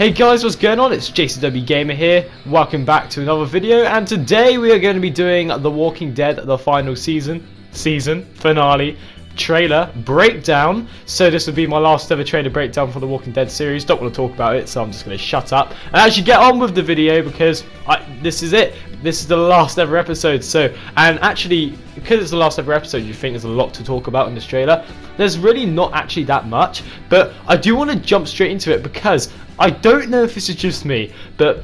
Hey guys, what's going on? It's JCWgamer here. Welcome back to another video, and today we are going to be doing The Walking Dead, the final season finale trailer breakdown. So this will be my last ever trailer breakdown for The Walking Dead series. Don't want to talk about it, so I'm just going to shut up and actually get on with the video, because this is it. This is the last ever episode. And actually, because it's the last ever episode, you think there's a lot to talk about in this trailer. There's really not actually that much, but I do want to jump straight into it, because I don't know if this is just me, but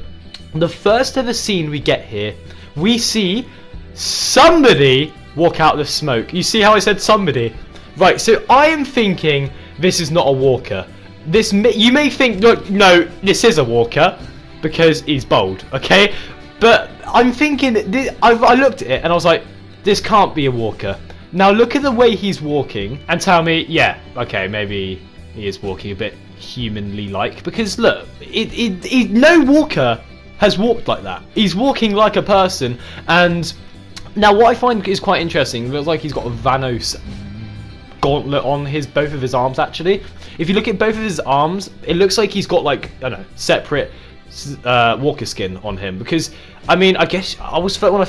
the first ever scene we get here, we see somebody walk out of the smoke. You see how I said somebody? Right, so I am thinking this is not a walker. You may think, no, this is a walker, because he's bald, okay? But I'm thinking, I looked at it and I was like, this can't be a walker. Now look at the way he's walking and tell me, yeah, okay, maybe he is walking a bit humanly like, because look, no walker has walked like that. He's walking like a person. And now what I find is quite interesting, it looks like he's got a Vanos gauntlet on both of his arms. Actually, if you look at both of his arms, it looks like he's got, like, I don't know, separate walker skin on him, because I mean, I guess I was when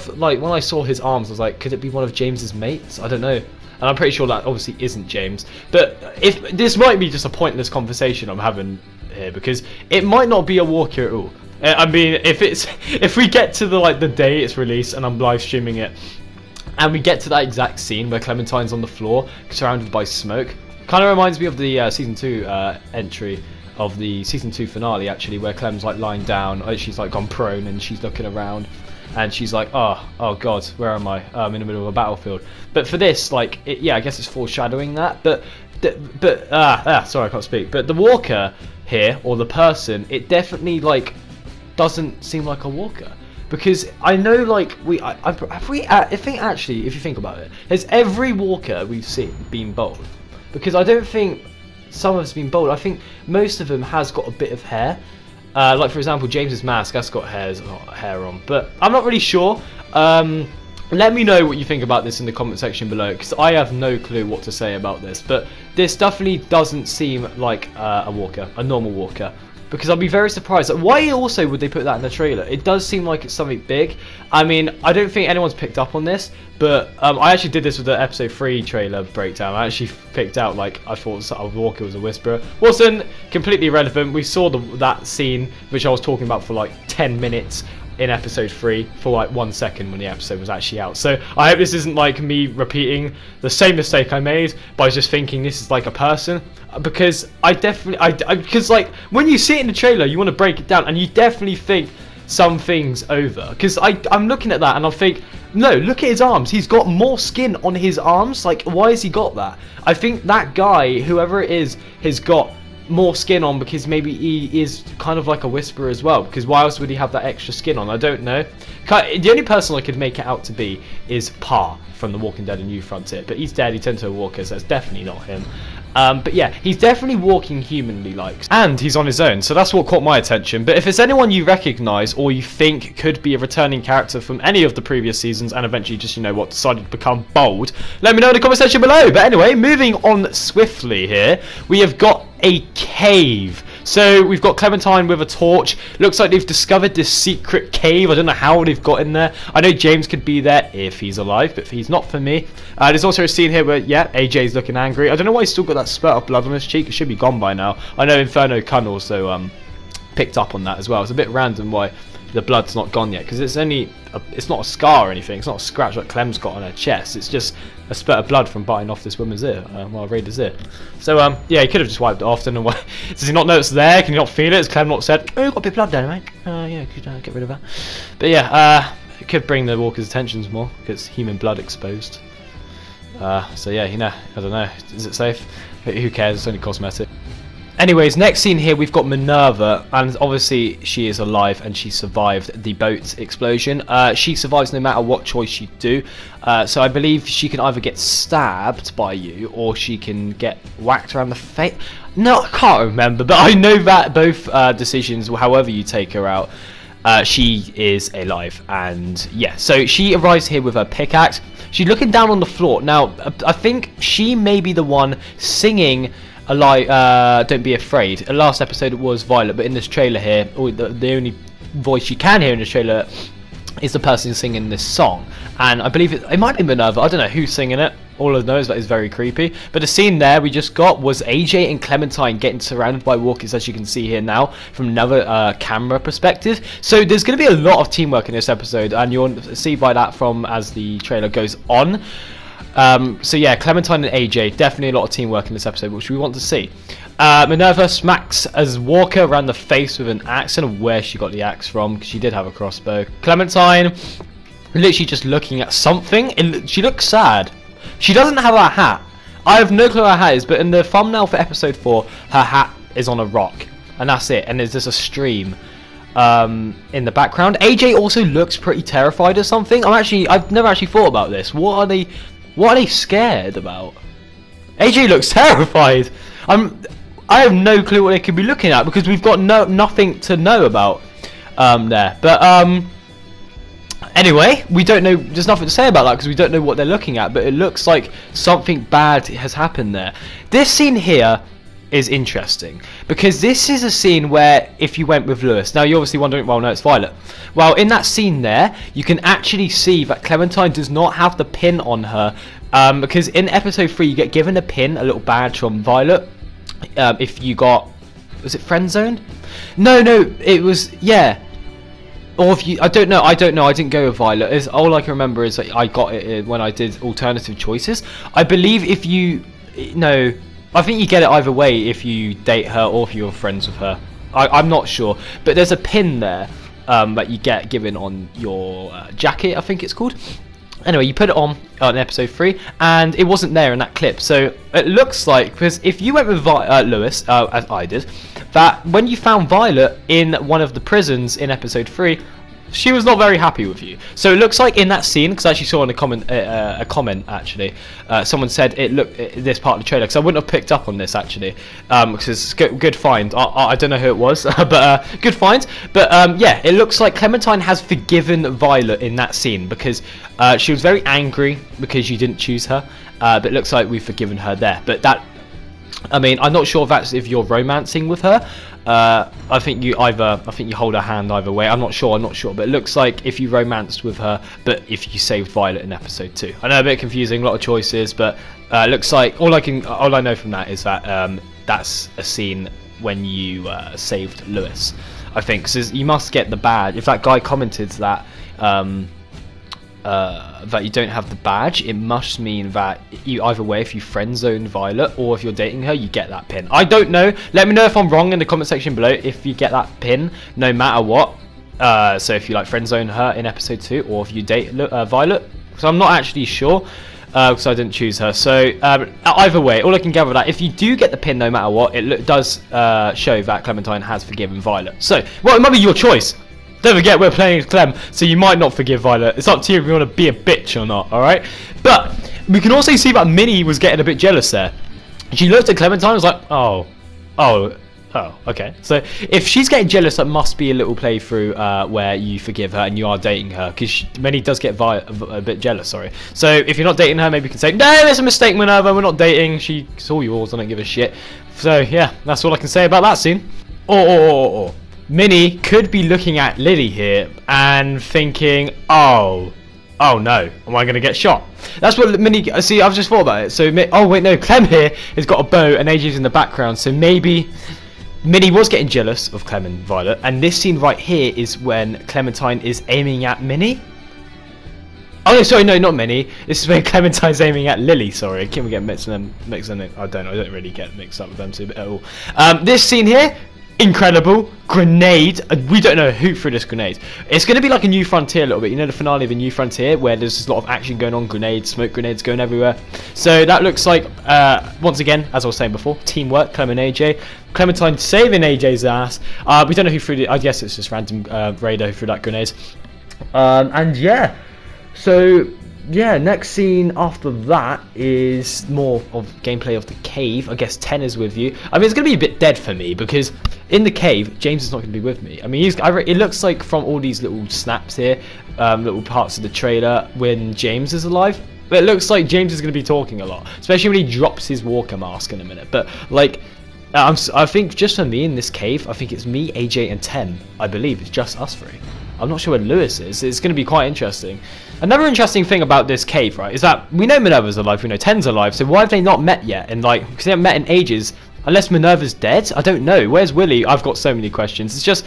I saw his arms, I was like, could it be one of James's mates? I don't know, and I'm pretty sure that obviously isn't James. But if this might be just a pointless conversation I'm having here, because it might not be a walker at all. I mean, if we get to the day it's released and I'm live streaming it, and we get to that exact scene where Clementine's on the floor surrounded by smoke, kind of reminds me of the season 2 entry of the season 2 finale, actually, where Clem's like lying down, she's like gone prone and she's looking around and she's like, oh god, where am I? I'm in the middle of a battlefield. But for this, like, yeah, I guess it's foreshadowing that. But sorry, I can't speak. But the walker here, or the person, it definitely like doesn't seem like a walker, because I know, like, I think actually, if you think about it, has every walker we've seen been bald? Because I don't think some of us been bald. I think most of them has got a bit of hair. Like, for example, James's mask has got hair on, but I'm not really sure. Let me know what you think about this in the comment section below, because I have no clue what to say about this. But this definitely doesn't seem like a walker, a normal walker, because I'll be very surprised. Why also would they put that in the trailer? It does seem like it's something big. I mean, I don't think anyone's picked up on this, but I actually did this with the episode 3 trailer breakdown. I actually picked out, like, I thought a walker was a whisperer. Wasn't completely irrelevant. We saw that scene, which I was talking about for like 10 minutes in episode 3 for like 1 second when the episode was actually out. So I hope this isn't like me repeating the same mistake I made by just thinking this is like a person, because because like when you see it in the trailer, you want to break it down and you definitely think some things over, because I'm looking at that and I think, no, look at his arms, he's got more skin on his arms. Like, why has he got that? I think that guy, whoever it is, has got more skin on because maybe he is kind of like a whisperer as well, because why else would he have that extra skin on? I don't know. The only person I could make it out to be is Pa from The Walking Dead and New Frontier, but he's dead, he turned to a walker, so it's definitely not him. But yeah, he's definitely walking humanly like, and he's on his own, so that's what caught my attention. But if it's anyone you recognise or you think could be a returning character from any of the previous seasons and eventually just, you know what, decided to become bold, let me know in the comment section below. But anyway, moving on swiftly here, we have got a cave. So we've got Clementine with a torch. Looks like they've discovered this secret cave. I don't know how they've got in there. I know James could be there if he's alive, but he's not for me. There's also a scene here where, yeah, AJ's looking angry. I don't know why he's still got that spurt of blood on his cheek. It should be gone by now. I know Inferno Kun also picked up on that as well. It's a bit random why the blood's not gone yet, because it's not a scar or anything. It's not a scratch like Clem's got on her chest. It's just a spurt of blood from biting off this woman's ear, Raider's ear. So yeah, he could have just wiped it off. Don't know why. Does he not know it's there? Can he not feel it? Has Clem not said, oh, got a bit of blood there, mate? Yeah, could get rid of that. But yeah, it could bring the walkers' attentions more, because human blood exposed. So yeah, you know, I don't know. Is it safe? Who cares? It's only cosmetic. Anyways, next scene here, we've got Minerva, and obviously she is alive and she survived the boat explosion. She survives no matter what choice you do, so I believe she can either get stabbed by you or she can get whacked around the face. No, I can't remember, but I know that both decisions, however you take her out, she is alive. And yeah, so she arrives here with her pickaxe. She's looking down on the floor. Now, I think she may be the one singing don't be afraid. Last episode it was Violet, but in this trailer here, the only voice you can hear in this trailer is the person singing this song, and I believe it might be Minerva. I don't know who's singing it. All I know is that it's very creepy. But the scene there we just got was AJ and Clementine getting surrounded by walkers, as you can see here now from another camera perspective. So there's going to be a lot of teamwork in this episode, and you'll see by that from as the trailer goes on. So yeah, Clementine and AJ, definitely a lot of teamwork in this episode, which we want to see. Minerva smacks as Walker around the face with an axe. I don't know where she got the axe from, because she did have a crossbow. Clementine literally just looking at something, and she looks sad. She doesn't have a hat. I have no clue what her hat is, but in the thumbnail for episode 4, her hat is on a rock, and that's it. And there's just a stream in the background. AJ also looks pretty terrified or something. I've never actually thought about this. What are they scared about? AJ looks terrified. I have no clue what they could be looking at, because we've got nothing to know about there. But anyway, we don't know. There's nothing to say about that because we don't know what they're looking at. But it looks like something bad has happened there. This scene here is interesting because this is a scene where if you went with Lewis, now you're obviously wondering, well, no, it's Violet. Well, in that scene there, you can actually see that Clementine does not have the pin on her, because in episode 3 you get given a pin, a little badge from Violet. If you got, was it friend zoned? No, it was, yeah. Or if you, I don't know, I didn't go with Violet. All I can remember is that I got it when I did alternative choices. I believe if you, no, I think you get it either way if you date her or if you're friends with her. I'm not sure, but there's a pin there that you get given on your jacket, I think it's called. Anyway, you put it on episode 3, and it wasn't there in that clip. So it looks like, because if you went with Lewis, as I did, that when you found Violet in one of the prisons in episode 3, she was not very happy with you. So it looks like in that scene, because I actually saw in a comment actually, someone said this part of the trailer, because I wouldn't have picked up on this actually, because it's good find. I don't know who it was, but good find. But yeah, it looks like Clementine has forgiven Violet in that scene because she was very angry because you didn't choose her. But it looks like we've forgiven her there. But that, I mean, I'm not sure if that's if you're romancing with her. I think you hold her hand either way. I'm not sure, but it looks like if you romanced with her, but if you saved Violet in episode 2. I know, a bit confusing, a lot of choices, but it looks like all I know from that is that that's a scene when you saved Lewis, I think, because you must get the badge. If that guy commented that that you don't have the badge, it must mean that you either way, if you friend zone Violet or if you're dating her, you get that pin. I don't know. Let me know if I'm wrong in the comment section below if you get that pin no matter what. So if you like friend zone her in episode 2 or if you date Violet. So I'm not actually sure because I didn't choose her. So either way, all I can gather that if you do get the pin no matter what, it does show that Clementine has forgiven Violet. So, well, it might be your choice. Don't forget, we're playing as Clem, so you might not forgive Violet. It's up to you if you want to be a bitch or not, alright? But we can also see that Minnie was getting a bit jealous there. She looked at Clementine and was like, oh, okay. So if she's getting jealous, that must be a little playthrough where you forgive her and you are dating her, because Minnie does get a bit jealous, sorry. So if you're not dating her, maybe you can say, no, it's a mistake, Minerva, we're not dating. She's all yours, I don't give a shit. So yeah, that's all I can say about that scene. Or. Minnie could be looking at Lily here and thinking, oh no, am I going to get shot? That's what Minnie, see, I've just thought about it. So, oh wait, no, Clem here has got a bow and AJ's in the background. So maybe Minnie was getting jealous of Clem and Violet. And this scene right here is when Clementine is aiming at Minnie. Oh no, sorry, no, not Minnie. This is when Clementine's aiming at Lily. Sorry, can we get mixed them? I don't really get mixed up with them two at all. This scene here, incredible grenade. We don't know who threw this grenade. It's going to be like a New Frontier a little bit. You know, the finale of a New Frontier where there's a lot of action going on, grenades, smoke grenades going everywhere. So that looks like once again, as I was saying before, teamwork. Clem and AJ. Clementine saving AJ's ass. We don't know who threw it. I guess it's just random raider who threw that grenade. And yeah, so yeah, next scene after that is more of gameplay of the cave. I guess 10 is with you. I mean, it's going to be a bit dead for me because in the cave, James is not going to be with me. I mean, it looks like from all these little snaps here, little parts of the trailer, when James is alive. But it looks like James is going to be talking a lot, especially when he drops his walker mask in a minute. But like, I think just for me in this cave, I think it's me, AJ, and Ten. I believe it's just us three. I'm not sure where Lewis is. It's going to be quite interesting. Another interesting thing about this cave, right, is that we know Minerva's alive, we know Ten's alive, so why have they not met yet? And like, because they haven't met in ages, unless Minerva's dead? I don't know. Where's Willy? I've got so many questions. It's just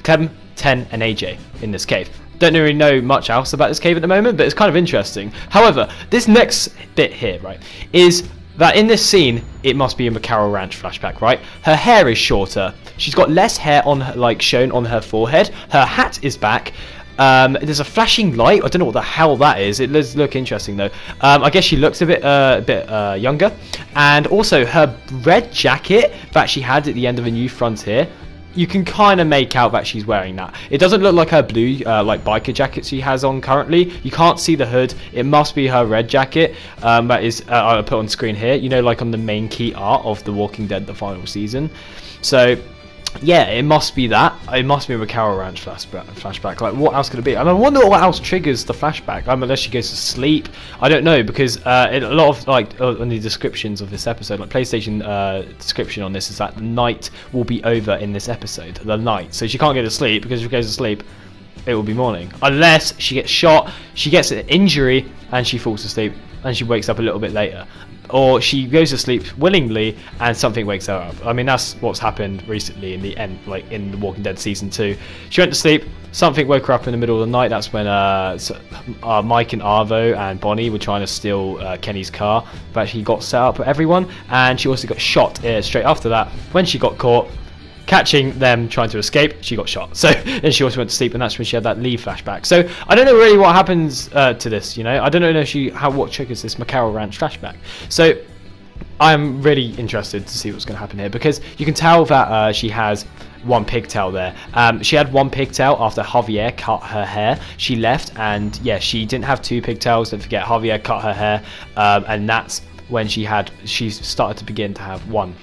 Clem, Ten, and AJ in this cave. Don't really know much else about this cave at the moment, but it's kind of interesting. However, this next bit here, right, is that in this scene, it must be a McCarroll Ranch flashback, right? Her hair is shorter. She's got less hair on her, like shown on her forehead. Her hat is back. There's a flashing light. I don't know what the hell that is. It does look interesting though. I guess she looks a bit younger. And also her red jacket that she had at the end of A New Frontier. You can kind of make out that she's wearing that. It doesn't look like her blue, like biker jacket she has on currently. You can't see the hood. It must be her red jacket. That is, I'll put on screen here. You know, like on the main key art of The Walking Dead, the final season. So, yeah, it must be that. It must be a McCarroll Ranch flashback. Like, what else could it be? And I wonder what else triggers the flashback. Unless she goes to sleep. I don't know, because a lot of, like, on the descriptions of this episode, like, PlayStation description on this is that the night will be over in this episode. The night. So she can't go to sleep, because if she goes to sleep, it will be morning. Unless she gets shot, she gets an injury, and she falls asleep, and she wakes up a little bit later. Or she goes to sleep willingly and something wakes her up. I mean, that's what's happened recently in the end, like in The Walking Dead Season 2. She went to sleep, something woke her up in the middle of the night. That's when Mike and Arvo and Bonnie were trying to steal Kenny's car. But she got set up with everyone, and she also got shot straight after that. When she got caught, catching them trying to escape, she got shot. So then she also went to sleep, and that's when she had that leave flashback. So I don't know really what happens to this, you know. I don't know what triggers this McCarroll Ranch flashback. So I'm really interested to see what's going to happen here, because you can tell that she has one pigtail there. She had one pigtail after Javier cut her hair. She left, and yeah, she didn't have two pigtails. Don't forget, Javier cut her hair, and that's when she started to begin to have one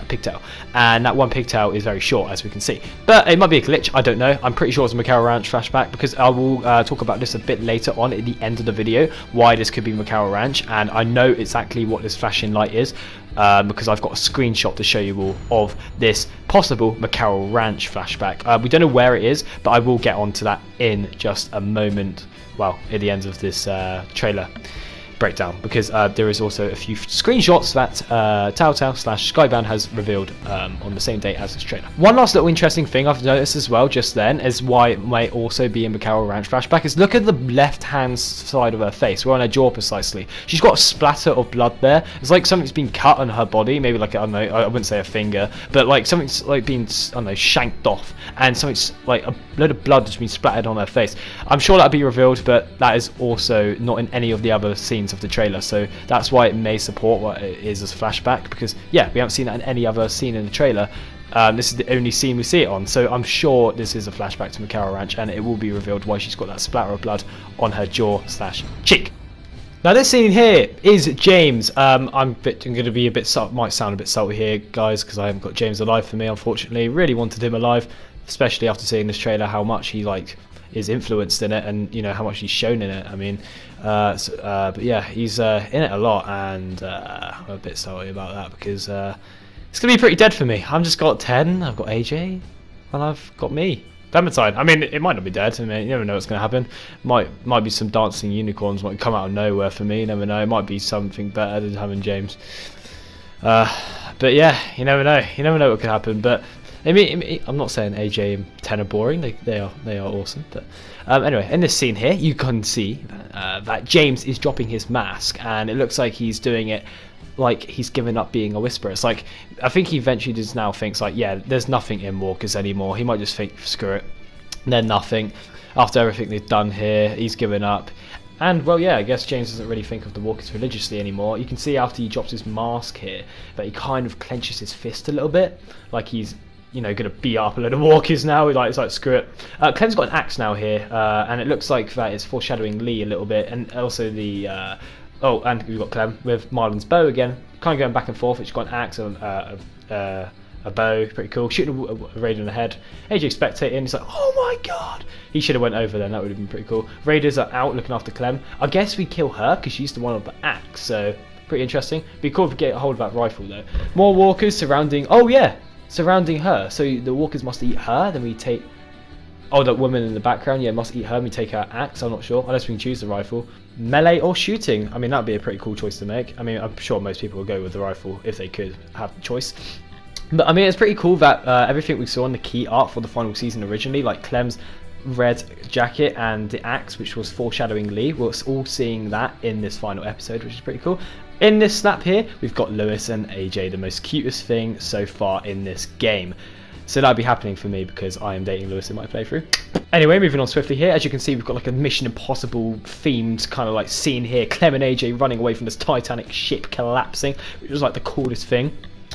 pigtail, and that one pigtail is very short, as we can see. But it might be a glitch, I don't know. I'm pretty sure it's a McCarroll Ranch flashback, because I will talk about this a bit later on at the end of the video, why this could be McCarroll Ranch, and I know exactly what this flashing light is, because I've got a screenshot to show you all of this possible McCarroll Ranch flashback. We don't know where it is, but I will get onto that in just a moment, well, at the end of this trailer breakdown, because there is also a few screenshots that TELLTALE/Skybound has revealed on the same day as this trailer. One last little interesting thing I've noticed as well just then is why it may also be in McCarroll Ranch flashback is look at the left hand side of her face, where on her jaw precisely. She's got a splatter of blood there. It's like something's been cut on her body, maybe like, I don't know, I wouldn't say a finger, but like something's like been, I don't know, shanked off, and something's like a load of blood has been splattered on her face. I'm sure that'll be revealed, but that is also not in any of the other scenes of the trailer, so that's why it may support what it is as flashback, because yeah, we haven't seen that in any other scene in the trailer. This is the only scene we see it on, so I'm sure this is a flashback to McCarroll Ranch, and it will be revealed why she's got that splatter of blood on her jaw/cheek. Now this scene here is James. I'm going to be a bit might sound a bit salty here, guys, because I haven't got James alive for me, unfortunately. Really wanted him alive, especially after seeing this trailer, how much he is influenced in it, and you know how much he's shown in it. I mean, but yeah, he's in it a lot, and I'm a bit salty about that, because it's gonna be pretty dead for me. I've just got 10, I've got AJ, and I've got me. Clementine. I mean, it might not be dead. I mean, you never know what's gonna happen. Might be some dancing unicorns might come out of nowhere for me. You never know. It might be something better than having James. But yeah, you never know. You never know what could happen. But I mean, I'm not saying AJ and 10 are boring. They are awesome. But anyway, in this scene here, you can see that James is dropping his mask, and it looks like he's doing it like he's given up being a whisperer. It's like, I think he eventually just now thinks like, yeah, there's nothing in Walkers anymore. He might just think, screw it, they're nothing. After everything they've done here, he's given up. And well, yeah, I guess James doesn't really think of the Walkers religiously anymore. You can see after he drops his mask here that he kind of clenches his fist a little bit, like he's, you know, gonna beat up a load of Walkers now. It's like screw it. Clem's got an axe now here, and it looks like that is foreshadowing Lee a little bit, and also the oh, and we've got Clem with Marlon's bow again, kind of going back and forth. She's got an axe and a a bow, pretty cool. Shooting a Raider in the head. AJ spectating. He's like, oh my god. He should have went over then. That would have been pretty cool. Raiders are out looking after Clem. I guess we kill her because she's the one with the axe. So pretty interesting. Be cool if we get a hold of that rifle though. More walkers surrounding. Oh yeah, surrounding her. So the walkers must eat her. Then we take. Oh, that woman in the background, yeah, must eat her. We take her axe, I'm not sure. Unless we can choose the rifle. Melee or shooting? I mean, that'd be a pretty cool choice to make. I mean, I'm sure most people would go with the rifle if they could have the choice. But I mean, it's pretty cool that everything we saw in the key art for the final season originally, like Clem's red jacket and the axe, which was foreshadowing Lee, we're all seeing that in this final episode, which is pretty cool. In this snap here, we've got Lewis and AJ, the most cutest thing so far in this game. So that'll be happening for me because I am dating Lewis in my playthrough. Anyway, moving on swiftly here. As you can see, we've got like a Mission Impossible themed kind of like scene here. Clem and AJ running away from this Titanic ship collapsing, which was like the coolest thing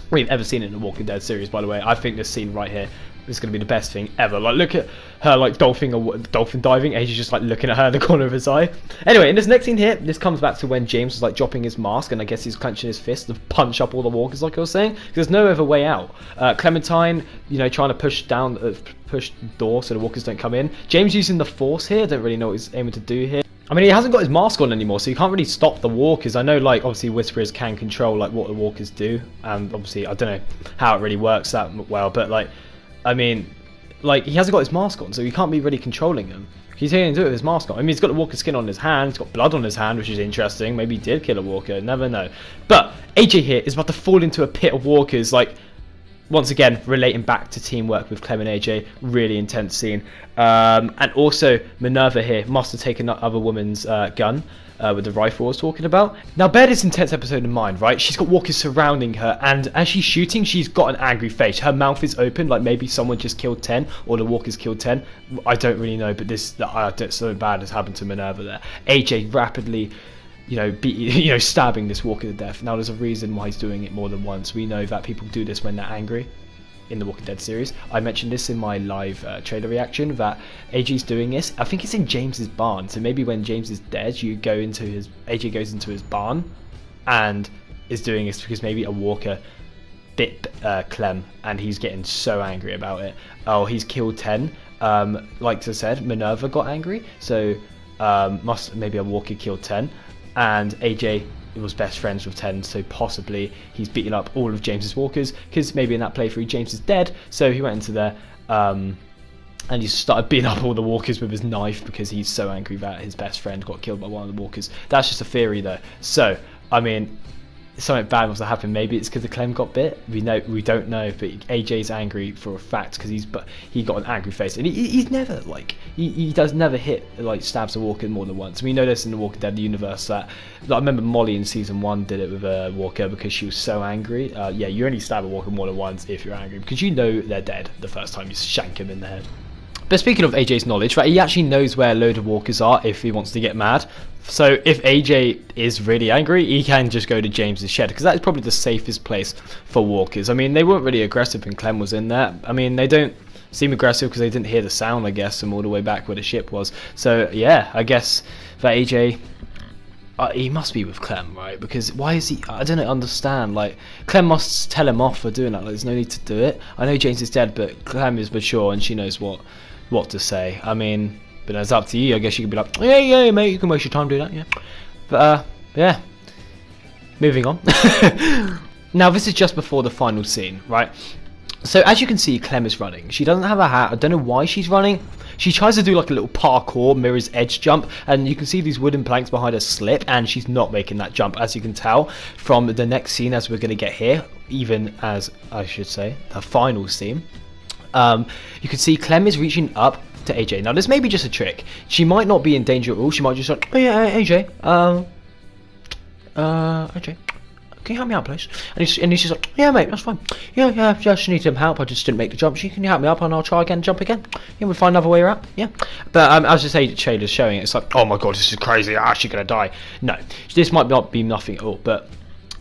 we've ever seen in the Walking Dead series, by the way. I think this scene right here is going to be the best thing ever. Like, look at her like dolphin diving. AJ's just like looking at her in the corner of his eye. Anyway, in this next scene here, this comes back to when James was like dropping his mask, and I guess he's clenching his fist to punch up all the walkers, like I was saying. There's no other way out. Clementine, you know, trying to push down, push the door so the walkers don't come in. James using the force here. Don't really know what he's aiming to do here. I mean, he hasn't got his mask on anymore, so you can't really stop the walkers. I know, like, obviously Whisperers can control like what the walkers do, and obviously I don't know how it really works that well, but like, I mean, like, he hasn't got his mask on, so you can't be really controlling him. He's going to do it with his mask on. I mean, he's got the walker skin on his hand, he's got blood on his hand, which is interesting. Maybe he did kill a walker, never know. But AJ here is about to fall into a pit of walkers, like, once again, relating back to teamwork with Clem and AJ, really intense scene. And also, Minerva here must have taken that other woman's gun with the rifle I was talking about. Now, bear this intense episode in mind, right? She's got walkers surrounding her, and as she's shooting, she's got an angry face. Her mouth is open, like maybe someone just killed 10, or the walkers killed 10. I don't really know, but this something bad has happened to Minerva there. AJ rapidly, stabbing this walker to death. Now, there's a reason why he's doing it more than once. We know that people do this when they're angry in the Walking Dead series. I mentioned this in my live trailer reaction, that AJ's doing this. I think it's in James's barn, so maybe when James is dead, AJ goes into his barn and is doing this because maybe a walker bit Clem, and he's getting so angry about it. Oh, he's killed 10. Like I said, Minerva got angry, so maybe a walker killed 10, and AJ was best friends with 10, so possibly he's beating up all of James's walkers, because maybe in that playthrough James is dead, so he went into there and he started beating up all the walkers with his knife because he's so angry that his best friend got killed by one of the walkers. That's just a theory though. So I mean, something bad must have happened. Maybe it's because the Clem got bit. We don't know, but AJ's angry for a fact because he got an angry face, and he's never like he does never hit like stabs a walker more than once. We know this in the Walking Dead universe that I remember Molly in season 1 did it with a walker because she was so angry. Yeah, you only stab a walker more than once if you're angry, because you know they're dead the first time you shank him in the head. But speaking of AJ's knowledge, right, he actually knows where a load of walkers are if he wants to get mad. So if AJ is really angry, he can just go to James's shed, because that is probably the safest place for walkers. I mean, they weren't really aggressive when Clem was in there. I mean, they don't seem aggressive because they didn't hear the sound, I guess, from all the way back where the ship was. So yeah, I guess that AJ, he must be with Clem, right? Because why is he? I don't understand. Like, Clem must tell him off for doing that. Like, there's no need to do it. I know James is dead, but Clem is mature and she knows what to say. I mean, but it's up to you. I guess you could be like, yeah, mate, you can waste your time doing that, yeah. But yeah, moving on. Now, this is just before the final scene, right? So as you can see, Clem is running. She doesn't have a hat. I don't know why she's running. She tries to do like a little parkour, mirror's edge jump, and you can see these wooden planks behind her slip, and she's not making that jump, as you can tell from the next scene, as we're going to get here, even as, I should say, the final scene. You can see Clem is reaching up to AJ. Now, this may be just a trick. She might not be in danger at all. She might just like, oh yeah, AJ, AJ, can you help me out, please? And he's just like, yeah, mate, that's fine. Yeah, just need some help. I just didn't make the jump. Can you help me up, and I'll try again, jump again? Yeah, we'll find another way out. Yeah. But as I say, trailer's showing it. It's like, oh my god, this is crazy. I'm actually gonna die. No, this might not be nothing at all, but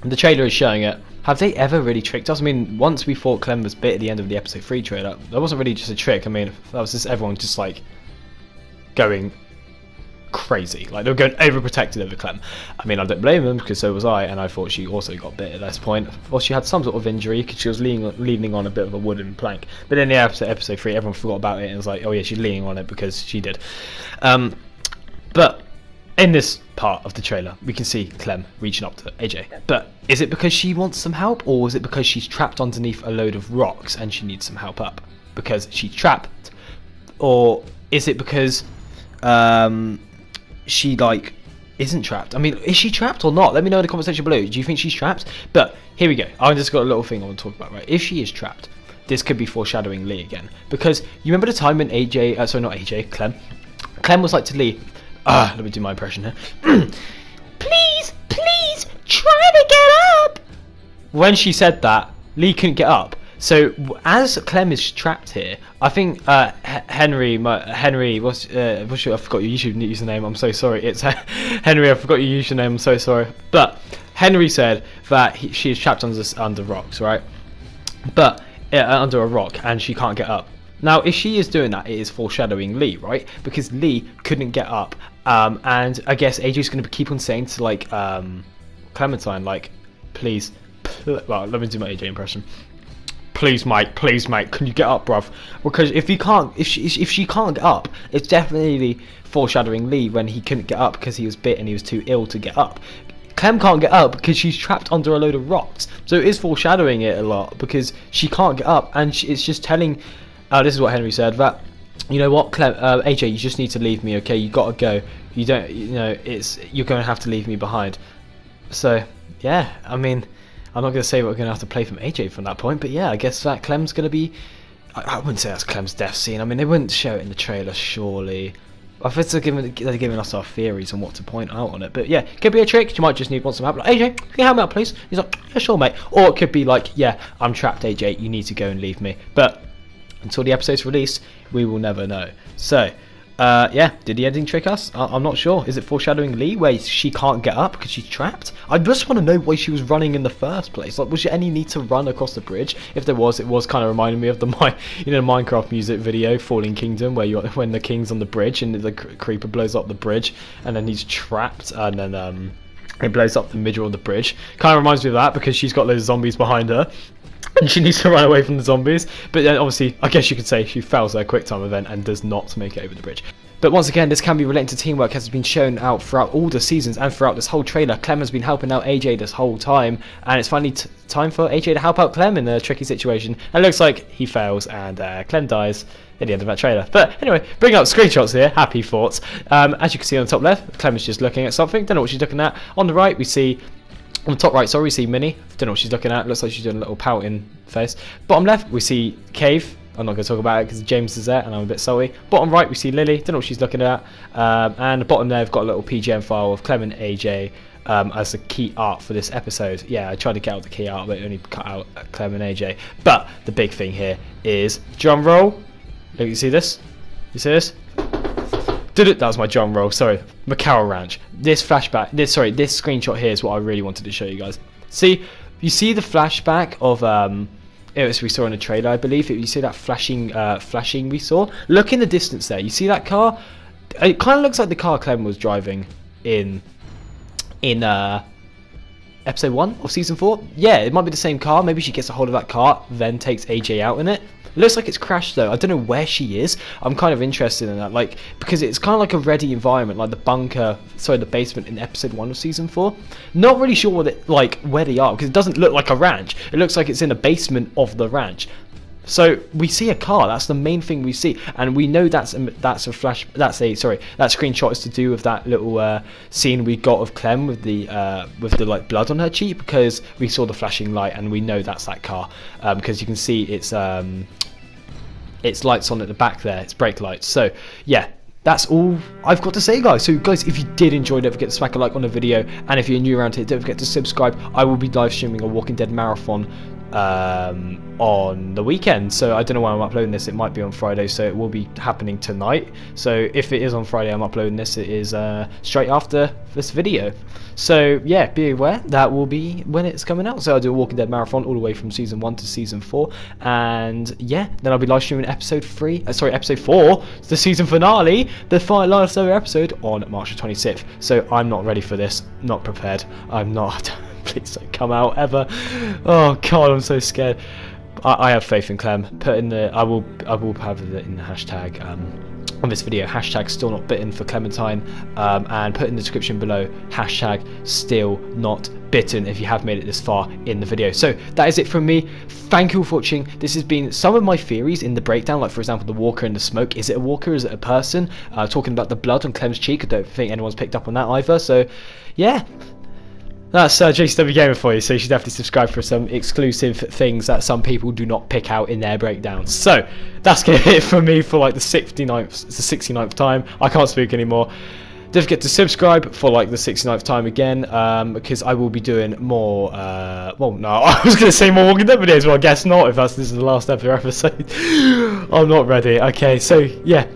the trailer is showing it. Have they ever really tricked us? I mean, once we thought Clem was bit at the end of the episode 3 trailer, that wasn't really just a trick. I mean, that was just everyone just like going crazy. Like, they were going overprotected over Clem. I mean, I don't blame them, because so was I, and I thought she also got bit at this point. Well, she had some sort of injury because she was leaning on a bit of a wooden plank. But then, yeah, episode 3, everyone forgot about it and was like, oh yeah, she's leaning on it because she did. But in this part of the trailer, we can see Clem reaching up to AJ. But is it because she wants some help, or is it because she's trapped underneath a load of rocks and she needs some help up? Because she's trapped, or is it because she like isn't trapped? I mean, is she trapped or not? Let me know in the comment section below. Do you think she's trapped? But here we go. I just got a little thing I want to talk about, right? If she is trapped, this could be foreshadowing Lee again, because you remember the time when AJ, sorry, not AJ, Clem was like to Lee, let me do my impression here. Please, please, try to get up. When she said that, Lee couldn't get up. So as Clem is trapped here, I think Henry, what's your, I forgot your YouTube username. I'm so sorry. It's Henry. I forgot your username. I'm so sorry. But Henry said that she is trapped under rocks, right? But under a rock, and she can't get up. Now, if she is doing that, it is foreshadowing Lee, right? Because Lee couldn't get up, and I guess AJ's going to keep on saying to like Clementine, like, please, well, let me do my AJ impression. Please, mate, can you get up, bruv? Because if she can't get up, it's definitely foreshadowing Lee when he couldn't get up because he was bit and he was too ill to get up. Clem can't get up because she's trapped under a load of rocks. So it is foreshadowing it a lot because she can't get up, and it's just telling. This is what Henry said, that, you know what, Clem, AJ, you just need to leave me, okay? You gotta go. You don't, you know, you're gonna have to leave me behind. So yeah, I mean, I'm not going to say what we're going to have to play from AJ from that point, but yeah, I guess that Clem's going to be... I wouldn't say that's Clem's death scene. I mean, they wouldn't show it in the trailer, surely. I think they're giving us our theories on what to point out on it. But yeah, it could be a trick. You might just want some help. Like, AJ, can you help me out, please? He's like, yeah, sure, mate. Or it could be like, yeah, I'm trapped, AJ. You need to go and leave me. But until the episode's released, we will never know. So... yeah, did the ending trick us? I'm not sure. Is it foreshadowing Lee where she can't get up because she's trapped? I just want to know why she was running in the first place. Like, was there any need to run across the bridge? If there was, it was kind of reminding me of the Minecraft music video, Falling Kingdom, where when the king's on the bridge and the creeper blows up the bridge and then he's trapped and then it blows up the middle of the bridge. Kind of reminds me of that because she's got those zombies behind her. And she needs to run away from the zombies, but then obviously, I guess you could say she fails her quick time event and does not make it over the bridge. But once again, this can be related to teamwork, as has been shown out throughout all the seasons and throughout this whole trailer. Clem has been helping out AJ this whole time, and it's finally time for AJ to help out Clem in a tricky situation. And it looks like he fails, and Clem dies at the end of that trailer. But anyway, bringing up screenshots here, happy thoughts. As you can see on the top left, Clem is just looking at something, don't know what she's looking at. On the right, we see... On the top right, sorry, we see Minnie. Don't know what she's looking at. Looks like she's doing a little pouting face. Bottom left, we see Cave. I'm not going to talk about it because James is there and I'm a bit salty. Bottom right, we see Lily. Don't know what she's looking at. And the bottom there, I've got a little PGM file of Clem and AJ as the key art for this episode. Yeah, I tried to get out the key art, but it only cut out Clem and AJ. But the big thing here is drum roll. Look, you see this? You see this? That was my drum roll, sorry. Macau Ranch. This flashback, this screenshot here is what I really wanted to show you guys. See, you see the flashback of we saw in the trailer, I believe. You see that flashing we saw? Look in the distance there. You see that car? It kind of looks like the car Clem was driving in episode 1 of season 4. Yeah, it might be the same car. Maybe she gets a hold of that car, then takes AJ out in it. It looks like it's crashed though. I don't know where she is. I'm kind of interested in that, like, because it's kind of like a ready environment, like the the basement in episode 1 of season 4. Not really sure where they are, because it doesn't look like a ranch. It looks like it's in a basement of the ranch. So we see a car. That's the main thing we see, and we know that screenshot is to do with that little scene we got of Clem with the like blood on her cheek, because we saw the flashing light, and we know that's that car because you can see its lights on at the back there. It's brake lights. So yeah. That's all I've got to say, guys. So guys, if you did enjoy, don't forget to smack a like on the video, and if you're new around here, don't forget to subscribe. I will be live streaming a Walking Dead marathon on the weekend. So I don't know when I'm uploading this. It might be on Friday, so it will be happening tonight. So if it is on Friday I'm uploading this, it is straight after this video. So yeah, be aware that will be when it's coming out. So I'll do a Walking Dead marathon all the way from season 1 to season 4, and yeah, then I'll be live streaming episode 4, the season finale, the last ever episode on March the 26th. So I'm not ready for this, not prepared. I'm not. Please don't come out ever. Oh god, I'm so scared. I have faith in Clem. Put in the I will have it in the hashtag on this video, hashtag still not bitten for Clementine, and put in the description below hashtag still not bitten if you have made it this far in the video. So that is it from me. Thank you for watching. This has been some of my theories in the breakdown, like for example the walker and the smoke. Is it a walker? Is it a person? Talking about the blood on Clem's cheek. I don't think anyone's picked up on that either. So yeah, that's JCWgamer for you, so you should definitely subscribe for some exclusive things that some people do not pick out in their breakdowns. So that's going to hit it from me for like the 69th time. I can't speak anymore. Don't forget to subscribe for like the 69th time again, because I will be doing more, well no, I was going to say more Walking Dead videos, but I guess not if this is the last ever episode. I'm not ready. Okay, so yeah.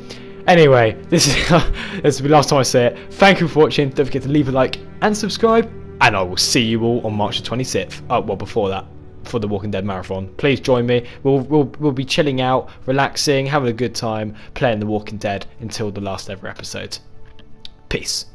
Anyway, this will be the last time I say it. Thank you for watching. Don't forget to leave a like and subscribe. And I will see you all on March the 26th. Oh, well, before that, for the Walking Dead marathon. Please join me. We'll be chilling out, relaxing, having a good time, playing the Walking Dead until the last ever episode. Peace.